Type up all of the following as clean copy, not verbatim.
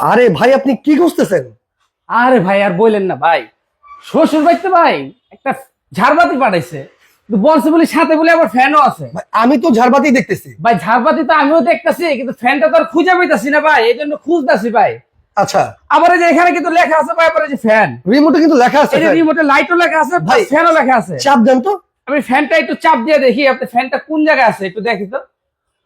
আরে ভাই আপনি কি খুঁজতেছেন? আরে ভাই আর বললেন না ভাই, শ্বশুর বাড়িতে ভাই একটা ঝাড়বাতি পাঠাইছে, তো বলছে বলে সাথে বলে আবার ফ্যানও আছে। ভাই, আমি তো ঝাড়বাতি দেখতেছি। ভাই ঝাড়বাতি তো আমিও দেখতেছি, কিন্তু ফ্যানটা তো আর খুঁজে পাইতাছি না ভাই, এই জন্য খুঁজতেছি ভাই। আচ্ছা, আবার এই যে এখানে কিন্তু লেখা আছে ভাই, আবার এই যে ফ্যান, রিমোটে কিন্তু লেখা আছে এই যে fan। রিমোটে লাইটও লেখা আছে, ভাই, ফ্যানও লেখা আছে। চাপ দেন তো। আমি ফ্যানটা একটু চাপ দিয়ে দেখি, আপনি ফ্যানটা কোন জায়গায় আছে একটু দেখি তো।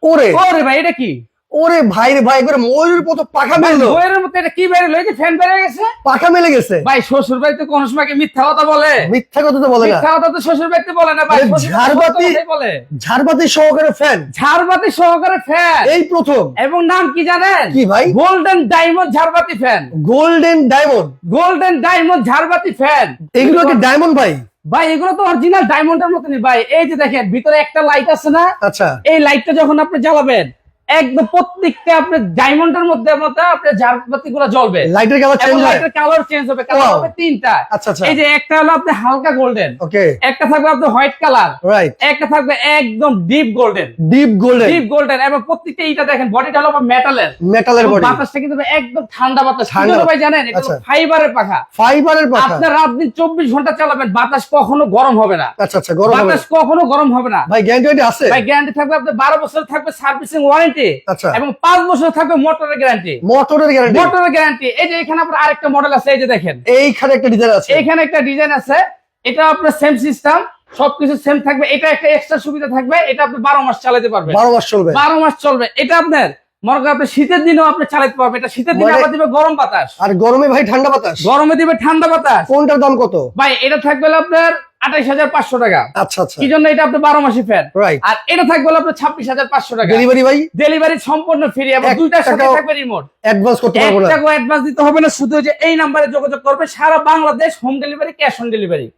ওরে ওরে ভাই এটা কি? ওরে ভাই রে ভাই, একবার ময়ূরের মতো পাখা ভাই মেললো। বইয়ের মধ্যে এটা কি বেরোলো? এই যে ফ্যান বেরিয়ে গেছে। পাখা মেলে গেছে। ভাই শ্বশুর বাড়িতে কোন সময় কি মিথ্যা কথা বলে? মিথ্যা কথা তো বলে না। মিথ্যা কথা তো শ্বশুর বাড়িতে বলে না ভাই, আরে শ্বশুর বাড়িতে ঝাড়বাতি- সত্য কথাই বলে। ঝাড়বাতি সহকারে ফ্যান ঝাড়বাতি সহকারে ফ্যান, এই প্রথম। এবং নাম কি জানেন? কি ভাই? গোল্ডেন ডায়মন্ড ঝাড়বাতি fan. Golden diamond. Golden diamond ঝাড়বাতি ফ্যান। এগুলো কি ডায়মন্ড ভাই? ভাই এগুলো তো অরিজিনাল ডায়মন্ডের মতনই ভাই। এই যে দেখেন ভিতরে একটা লাইট আছে না, আচ্ছা, এই লাইটটা যখন আপনি জ্বালাবেন একদম প্রত্যেকটা আপনার ডায়মন্ডের মধ্যে মতো আপনার ঝাড়বাতি গুলো জ্বলবে। লাইটের কালার চেঞ্জ হয়। লাইটের কালার চেঞ্জ হবে, কালার Wow. হবে তিনটা। আচ্ছা আচ্ছা, এই যে একটা হলো আপনার হালকা গোল্ডেন, ওকে, একটা থাকবে আপনার হোয়াইট কালার, রাইট। একটা থাকবে একদম deep golden. Deep golden, deep golden, এবং প্রত্যেকটা এইটা দেখেন বডিটা হলো মেটালের। মেটালের বডি, বাতাসটা কিন্তু একদম ঠান্ডা বাতাস। ঠান্ডা কি ভাই জানেন? এটা আচ্ছা। ফাইবারের পাখা। ফাইবারের পাখা। আপনার রাত দিন 24 ঘন্টা চালাবেন, বাতাস কখনো গরম হবে না। আচ্ছা আচ্ছা, গরম হবে বাতাস কখনো গরম হবে না ভাই? গ্যারান্টি আছে ভাই। গ্যারান্টি থাকবে আপনার 12 বছর থাকবে সার্ভিসিং ওয়ারেন্টি, আচ্ছা, এবং 5 বছর থাকবে মোটরের গ্যারান্টি। মোটরের গ্যারান্টি। মোটরের গ্যারান্টি। এই যে এখানে আপনার আরেকটা মডেল আছে, এই যে দেখেন এইখানে একটা ডিজাইন আছে। এখানে একটা ডিজাইন আছে, এটা আপনার সেম সিস্টেম, সবকিছু সেম থাকবে। এটা একটা এক্সট্রা সুবিধা থাকবে, এটা আপনি 12 মাস চালাতে পারবেন। 12 মাস চলবে। 12 মাস চলবে। এটা আপনার মনে করেন আপনি শীতের দিনেও আপনি চালাতে পারবেন। এটা শীতের দিনে মানে- আবার দিবে গরম বাতাস, আর গরমে ভাই ঠান্ডা বাতাস। গরমে দিবে ঠান্ডা বাতাস। কোনটার দাম কত? ভাই এটা থাকবে হলো আপনার 28,500 টাকা। আচ্ছা আচ্ছা, কি জন্য? এটা আপনি 12 মাসি ফ্যান। রাইট। আর এটা থাকবে হলো আপনার 26,500 টাকা। ডেলিভারি ভাই ডেলিভারি সম্পূর্ণ ফ্রি, এবং এক দুইটার সাথে টাকাও থাকবে রিমোট। অ্যাডভান্স করতে পারবো না। 1 টাকাও অ্যাডভান্স দিতে হবে না, শুধু যে এই নাম্বারে যোগাযোগ করবে। সারা Bangladesh home delivery, cash on delivery.